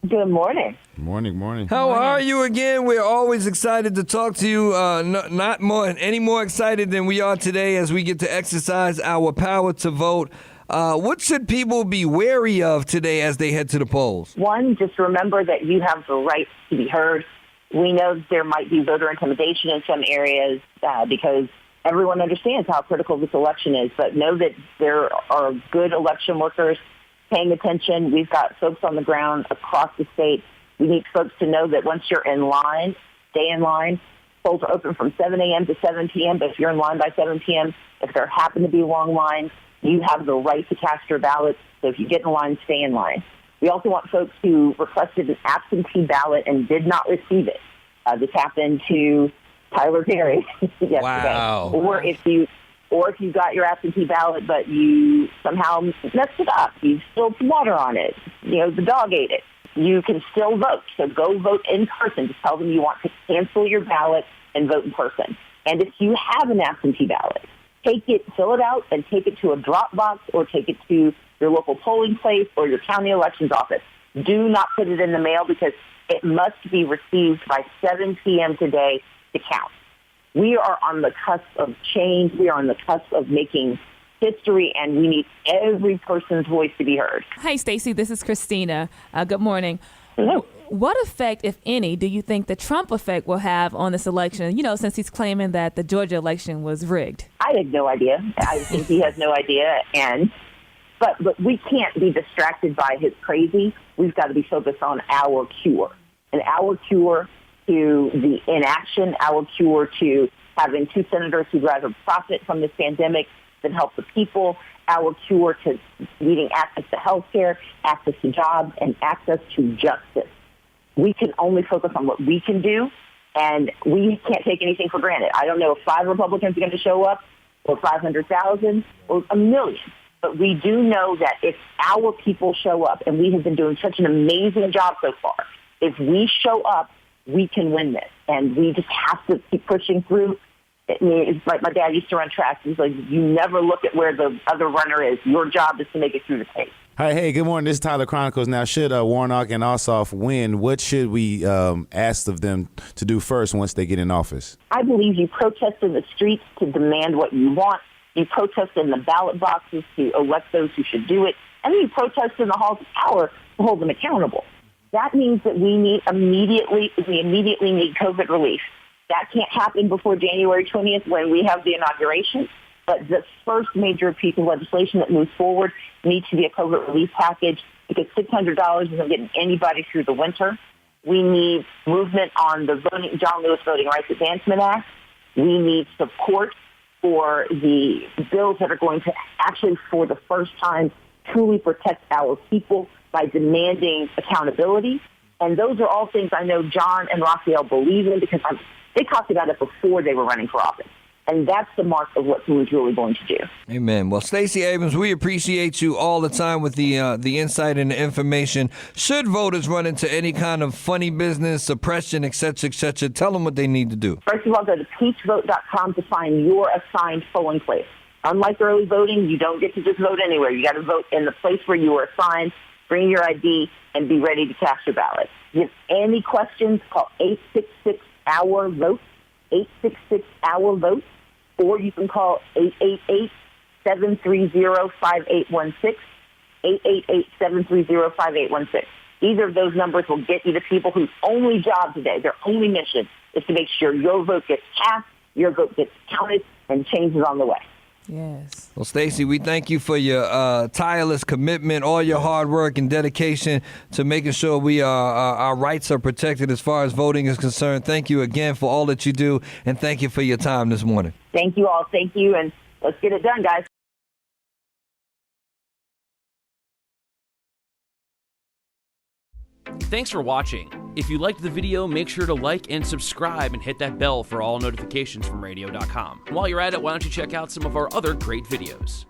Good morning. Morning. How are you again? We're always excited to talk to you. Not any more excited than we are today as we get to exercise our power to vote. What should people be wary of today as they head to the polls? One, just remember that you have the right to be heard. We know that there might be voter intimidation in some areas because everyone understands how critical this election is, but know that there are good election workers paying attention. We've got folks on the ground across the state. We need folks to know that once you're in line, stay in line. Polls are open from 7 a.m. to 7 p.m., but if you're in line by 7 p.m., if there happen to be long lines, you have the right to cast your ballot. So if you get in line, stay in line. We also want folks who requested an absentee ballot and did not receive it. This happened to Tyler Perry yesterday. Wow. Or if you got your absentee ballot, but you somehow messed it up, you spilled some water on it, the dog ate it, you can still vote. So go vote in person. Just tell them you want to cancel your ballot and vote in person. And if you have an absentee ballot, fill it out and take it to a drop box or take it to your local polling place or your county elections office. Do not put it in the mail because it must be received by 7 p.m. today to count. We are on the cusp of change. We are on the cusp of making history, and we need every person's voice to be heard. Hi, Stacey. This is Christina. Good morning. Hello. What effect, if any, do you think the Trump effect will have on this election, since he's claiming that the Georgia election was rigged? I have no idea. I think he has no idea. But we can't be distracted by his crazy. We've got to be focused on our cure. And our cure to the inaction, our cure to having two senators who'd rather profit from this pandemic than help the people, our cure to needing access to health care, access to jobs, and access to justice. We can only focus on what we can do, and we can't take anything for granted. I don't know if 5 Republicans are going to show up or 500,000 or a million, but we do know that if our people show up, and we have been doing such an amazing job so far, if we show up, we can win this, and we just have to keep pushing through. I mean, it's like my dad used to run track. He's like, you never look at where the other runner is. Your job is to make it through the tape. Hey, good morning. This is Tyler Chronicles. Now, should Warnock and Ossoff win, what should we ask of them to do first once they get in office? I believe you protest in the streets to demand what you want. You protest in the ballot boxes to elect those who should do it. And then you protest in the halls of power to hold them accountable. That means that we immediately need COVID relief. That can't happen before January 20th when we have the inauguration. But the first major piece of legislation that moves forward needs to be a COVID relief package because $600 isn't getting anybody through the winter. We need movement on the John Lewis Voting Rights Advancement Act. We need support for the bills that are going to actually, for the first time, truly protect our people by demanding accountability. And those are all things I know John and Raphael believe in because they talked about it before they were running for office. And that's the mark of what who's really going to do. Amen. Well, Stacey Abrams, we appreciate you all the time with the insight and the information. Should voters run into any kind of funny business, suppression, et cetera, tell them what they need to do. First of all, go to peachvote.com to find your assigned polling place. Unlike early voting, you don't get to just vote anywhere. You got to vote in the place where you are assigned. Bring your ID and be ready to cast your ballot. If you have any questions, call 866-OUR-VOTE, 866-OUR-VOTE, or you can call 888-730-5816, 888-730-5816. Either of those numbers will get you the people whose only job today, their only mission, is to make sure your vote gets cast, your vote gets counted, and change is on the way. Yes. Well, Stacey, we thank you for your tireless commitment, all your hard work and dedication to making sure our rights are protected as far as voting is concerned. Thank you again for all that you do, and thank you for your time this morning. Thank you all. Thank you, and let's get it done, guys. Thanks for watching. If you liked the video, make sure to like and subscribe and hit that bell for all notifications from radio.com. While you're at it, why don't you check out some of our other great videos.